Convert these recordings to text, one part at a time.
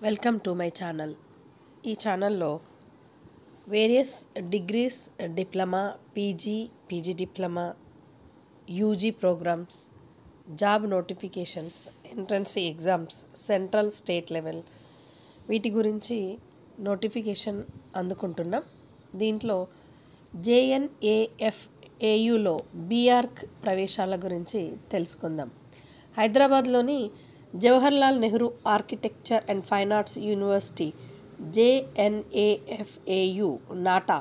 Welcome to my channel. ఈ ఛానల్లో various degrees, diploma, PG diploma, UG programmes, job notifications, entrance exams, central state level వీటి గురించి notification అందుకుంటున్నాం. దీంట్లో JNAFAUలో B.Arch ప్రవేశాల గురించి తెలుసుకుందాం. హైదరాబాద్లోని Jawaharlal Nehru architecture and fine arts university JNAFAU నాటా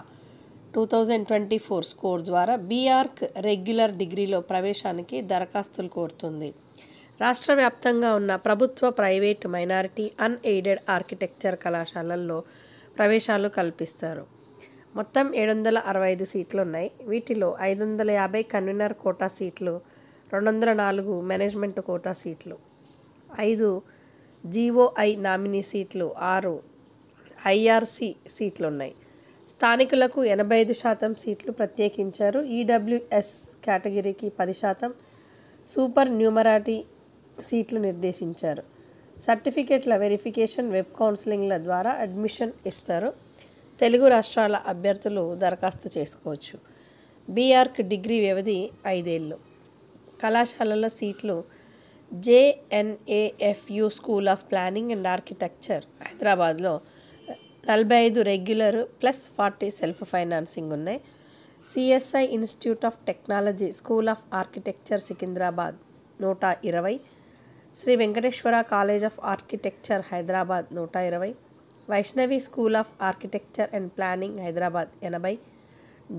2024 score ద్వారా బీఆర్క్ రెగ్యులర్ డిగ్రీలో ప్రవేశానికి దరఖాస్తులు కోరుతుంది. రాష్ట్ర వ్యాప్తంగా ఉన్న ప్రభుత్వ, ప్రైవేట్, మైనారిటీ, అన్ఎయిడెడ్ ఆర్కిటెక్చర్ కళాశాలల్లో ప్రవేశాలు కల్పిస్తారు. మొత్తం 765 సీట్లు ఉన్నాయి. వీటిలో 550 కన్వీనర్ కోటా సీట్లు, 204 మేనేజ్మెంట్ కోటా సీట్లు, 5 GOI నామినీ సీట్లు, 6 IRC సీట్లు ఉన్నాయి. స్థానికులకు 85% సీట్లు ప్రత్యేకించారు. EWS కేటగిరీకి 10%, సూపర్ న్యూమరాటీ సీట్లు నిర్దేశించారు. సర్టిఫికేట్ల వెరిఫికేషన్, వెబ్ కౌన్సిలింగ్ల ద్వారా అడ్మిషన్ ఇస్తారు. తెలుగు రాష్ట్రాల అభ్యర్థులు దరఖాస్తు చేసుకోవచ్చు. బీఆర్క్ డిగ్రీ వ్యవధి 5 ఏళ్ళు. కళాశాలల సీట్లు: JNAFU school of planning and architecture హైదరాబాద్లో 45 రెగ్యులర్ ప్లస్ 40 సెల్ఫ్ ఫైనాన్సింగ్ ఉన్నాయి. CSI institute of technology school of architecture Secunderabad 120, Sri Venkateswara college of architecture Hyderabad 120, Vaishnavi school of architecture and planning Hyderabad 80,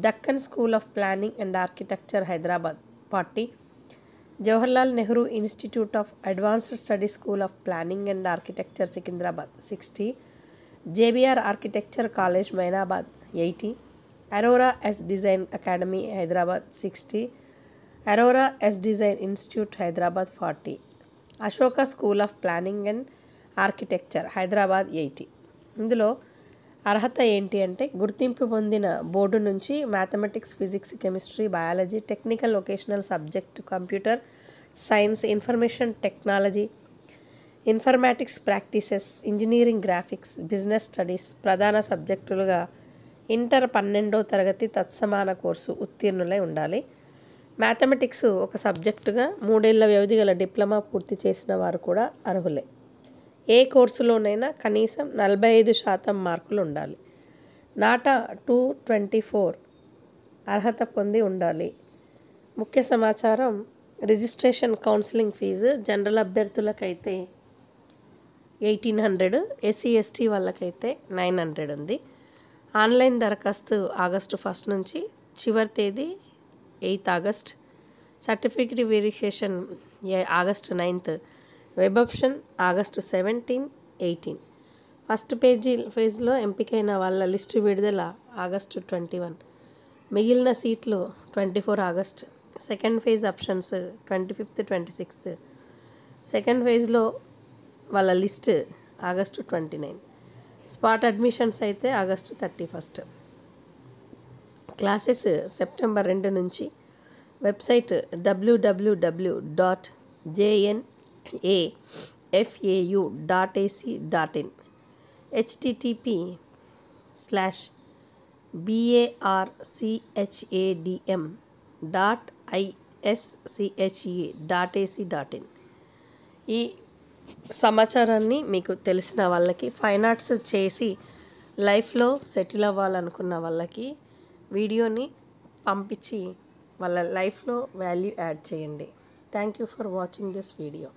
Deccan school of planning and architecture Hyderabad 40, Jawaharlal Nehru institute of advanced studies school of planning and architecture Secunderabad 60, JBR architecture college Moinabad 80, Aurora's design academy Hyderabad 60, Aurora's design institute Hyderabad 40, Ashoka school of planning and architecture Hyderabad 80. ఇందులో అర్హత ఏంటి అంటే, గుర్తింపు పొందిన board నుంచి mathematics, physics, chemistry, biology, technical vocational subject, computer science, information technology, informatics practices, engineering, graphics, business studies ప్రధాన సబ్జెక్టులుగా inter 12వ తరగతి తత్సమాన కోర్సు ఉత్తీర్ణులై ఉండాలి. మ్యాథమెటిక్స్ ఒక సబ్జెక్టుగా 3 ఏళ్ల వ్యవధి గల డిప్లొమా పూర్తి చేసిన వారు కూడా అర్హులే. ఏ కోర్సులోనైనా కనీసం 45% మార్కులు ఉండాలి. నాటా 224 అర్హత పొంది ఉండాలి. ముఖ్య సమాచారం: రిజిస్ట్రేషన్, కౌన్సిలింగ్ ఫీజు జనరల్ అభ్యర్థులకైతే 1800, SC/ST వాళ్ళకైతే 900 ఉంది. ఆన్లైన్ దరఖాస్తు ఆగస్టు 1 నుంచి, చివరి తేదీ 8 August. Certificate verification August 9, web option August 17, 18. First ఫేజ్లో ఎంపికైన వాళ్ళ లిస్టు విడుదల ఆగస్టు 21. మిగిలిన సీట్లు 24 August. Second phase options 25, 26. Second ఫేజ్లో వాళ్ళ లిస్ట్ ఆగస్టు 29. స్పాట్ అడ్మిషన్స్ అయితే ఆగస్టు 31. క్లాసెస్ సెప్టెంబర్ 2 నుంచి. Website www.janafau.ac.in, http://barchadm.ische.ac.in. ఈ సమాచారాన్ని మీకు తెలిసిన వాళ్ళకి, ఫైన్ ఆర్ట్స్ చేసి లైఫ్లో సెటిల్ అవ్వాలనుకున్న వాళ్ళకి వీడియోని పంపించి వాళ్ళ లైఫ్లో వాల్యూ యాడ్ చేయండి. Thank you for watching this video.